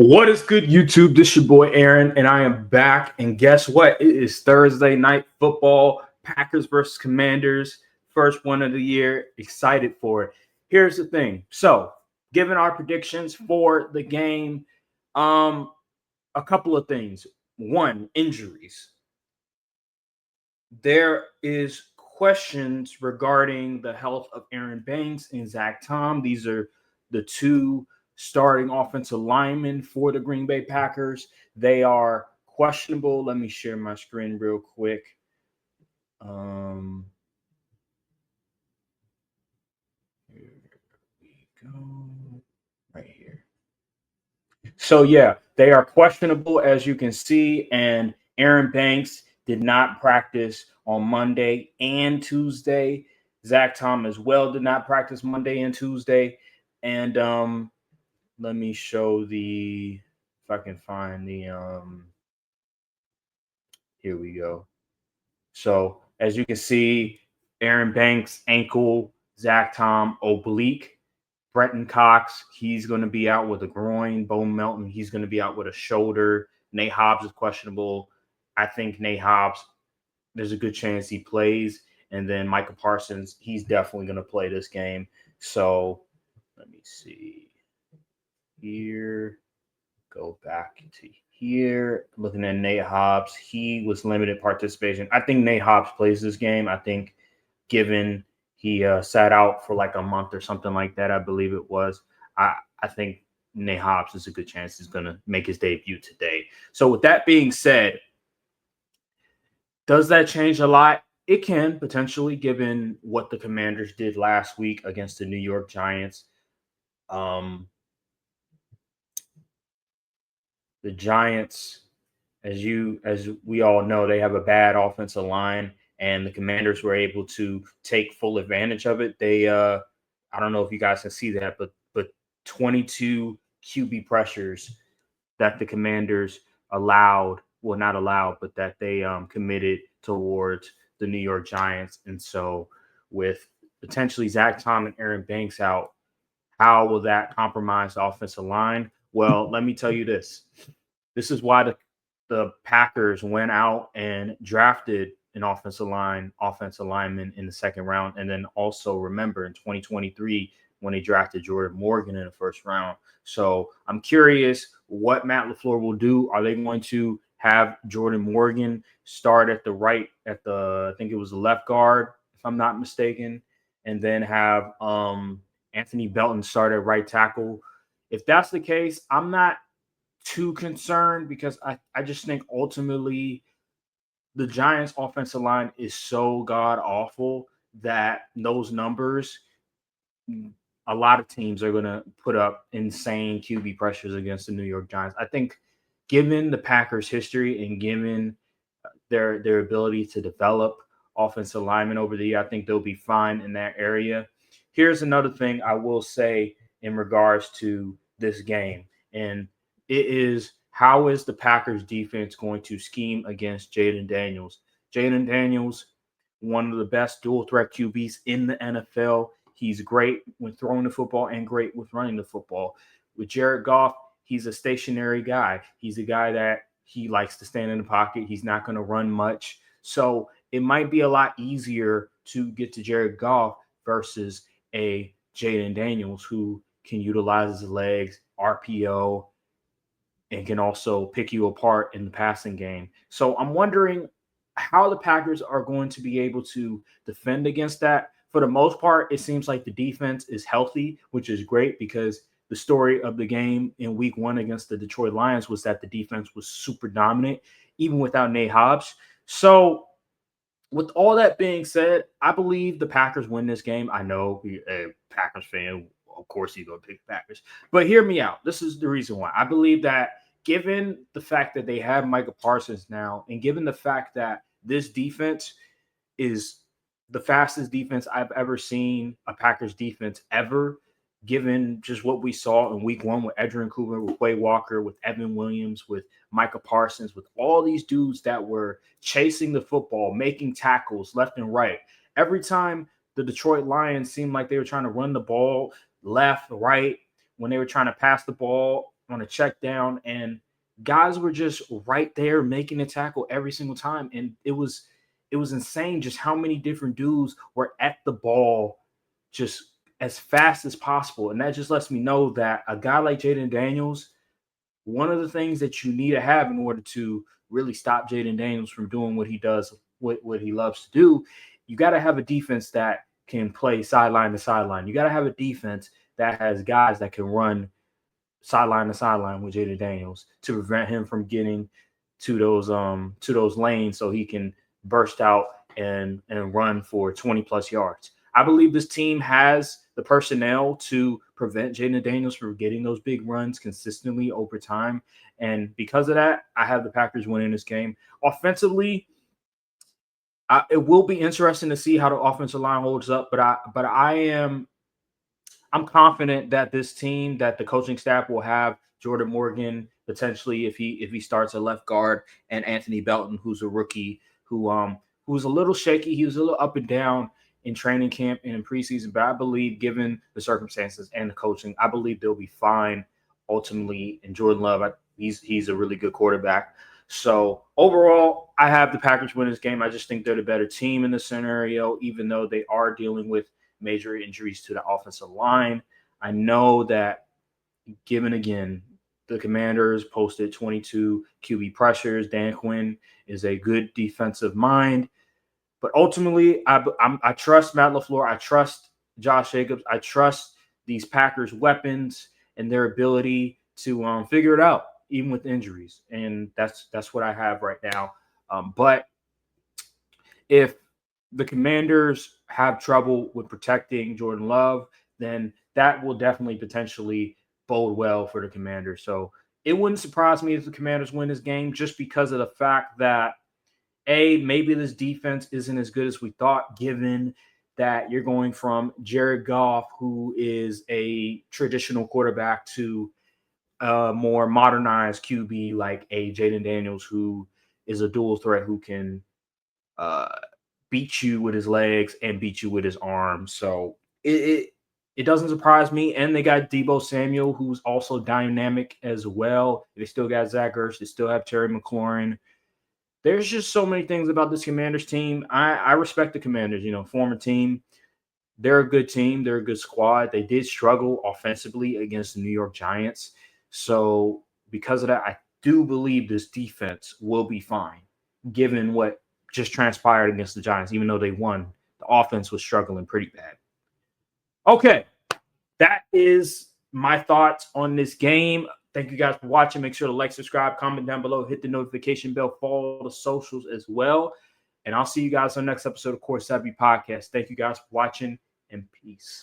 What is good, YouTube? This your boy Aaron, and I am back. And guess what? It is Thursday night football. Packers versus Commanders. First one of the year. Excited for it. Here's the thing. So, given our predictions for the game, a couple of things. One, injuries. There is questions regarding the health of Aaron Banks and Zach Tom. These are the two starting offensive linemen for the Green Bay Packers. They are questionable. Let me share my screen real quick. Here we go. Right here. So, yeah, they are questionable, as you can see. And Aaron Banks did not practice on Monday and Tuesday. Zach Tom as well did not practice Monday and Tuesday. And let me show if I can find here we go. So, as you can see, Aaron Banks, ankle, Zach Tom, oblique. Brenton Cox, he's going to be out with a groin. Bo Melton, he's going to be out with a shoulder. Nate Hobbs is questionable. I think Nate Hobbs, there's a good chance he plays. And then Micah Parsons, he's definitely going to play this game. So let me see here. Go back to here. Looking at Nate Hobbs, he was limited participation. I think Nate Hobbs plays this game. I think given he sat out for like a month or something like that, I believe it was. I think Nate Hobbs is a good chance he's going to make his debut today. So with that being said, does that change a lot? It can potentially, given what the Commanders did last week against the New York Giants. The Giants, as we all know, they have a bad offensive line, and the Commanders were able to take full advantage of it. They, I don't know if you guys can see that, but 22 QB pressures that the Commanders allowed, well, not allowed, but that they committed towards the New York Giants. And so, with potentially Zach Tom and Aaron Banks out, how will that compromise the offensive line? Well, let me tell you this. This is why the Packers went out and drafted an offensive lineman in the second round. And then also remember in 2023 when they drafted Jordan Morgan in the first round. So I'm curious what Matt LaFleur will do. Are they going to have Jordan Morgan start at I think it was the left guard, if I'm not mistaken, and then have Anthony Belton start at right tackle? If that's the case, I'm not too concerned because I just think ultimately the Giants' offensive line is so god awful that those numbers, a lot of teams are going to put up insane QB pressures against the New York Giants. I think given the Packers' history and given their ability to develop offensive linemen over the year, I think they'll be fine in that area. Here's another thing I will say in regards to this game, and it is, how is the Packers defense going to scheme against Jayden Daniels? Jayden Daniels, one of the best dual threat QBs in the NFL. He's great when throwing the football and great with running the football. With Jared Goff, he's a stationary guy. He's a guy that he likes to stand in the pocket. He's not going to run much. So it might be a lot easier to get to Jared Goff versus a Jayden Daniels who can utilize his legs, RPO, and can also pick you apart in the passing game. So I'm wondering how the Packers are going to be able to defend against that. For the most part, it seems like the defense is healthy, which is great because the story of the game in week one against the Detroit Lions was that the defense was super dominant, even without Nate Hobbs. So with all that being said, I believe the Packers win this game. I know a Packers fan, of course, he's going to pick the Packers. But hear me out. This is the reason why. I believe that given the fact that they have Micah Parsons now, and given the fact that this defense is the fastest defense I've ever seen, a Packers defense ever, given just what we saw in week one with Edgerrin Cooper, with Quay Walker, with Evan Williams, with Micah Parsons, with all these dudes that were chasing the football, making tackles left and right. Every time the Detroit Lions seemed like they were trying to run the ball left, right, when they were trying to pass the ball on a check down, and guys were just right there making the tackle every single time. And it was insane just how many different dudes were at the ball just as fast as possible. And that just lets me know that a guy like Jayden Daniels, one of the things that you need to have in order to really stop Jayden Daniels from doing what he does, what he loves to do, you got to have a defense that can play sideline to sideline. You got to have a defense that has guys that can run sideline to sideline with Jayden Daniels to prevent him from getting to those lanes so he can burst out and run for 20 plus yards. I believe this team has the personnel to prevent Jayden Daniels from getting those big runs consistently over time. And because of that, I have the Packers winning this game. Offensively, it will be interesting to see how the offensive line holds up, but I'm confident that this team, that the coaching staff will have Jordan Morgan potentially if he starts a left guard, and Anthony Belton, who's a rookie, who was a little shaky. He was a little up and down in training camp and in preseason, but I believe, given the circumstances and the coaching, I believe they'll be fine ultimately. And Jordan Love, he's a really good quarterback. So overall, I have the Packers win this game. I just think they're the better team in this scenario, even though they are dealing with major injuries to the offensive line. I know that, given again, the Commanders posted 22 QB pressures. Dan Quinn is a good defensive mind. But ultimately, I trust Matt LaFleur. I trust Josh Jacobs. I trust these Packers' weapons and their ability to figure it out, even with injuries. And that's what I have right now. But if the Commanders have trouble with protecting Jordan Love, then that will definitely potentially bode well for the Commanders. So it wouldn't surprise me if the Commanders win this game, just because of the fact that, maybe this defense isn't as good as we thought, given that you're going from Jared Goff, who is a traditional quarterback, to a more modernized QB like a Jayden Daniels, who is a dual threat who can uh, beat you with his legs and beat you with his arms. So it doesn't surprise me. And they got Deebo Samuel, who's also dynamic as well. They still got Zach Ertz. They still have Terry McLaurin. There's just so many things about this Commanders team. I respect the Commanders, former team. They're a good team. They're a good squad. They did struggle offensively against the New York Giants. So because of that, I do believe this defense will be fine, given what just transpired against the Giants. Even though they won, the offense was struggling pretty bad. Okay, that is my thoughts on this game. Thank you guys for watching. Make sure to like, subscribe, comment down below, hit the notification bell, follow the socials as well. And I'll see you guys on the next episode of Courtside Podcast. Thank you guys for watching, and peace.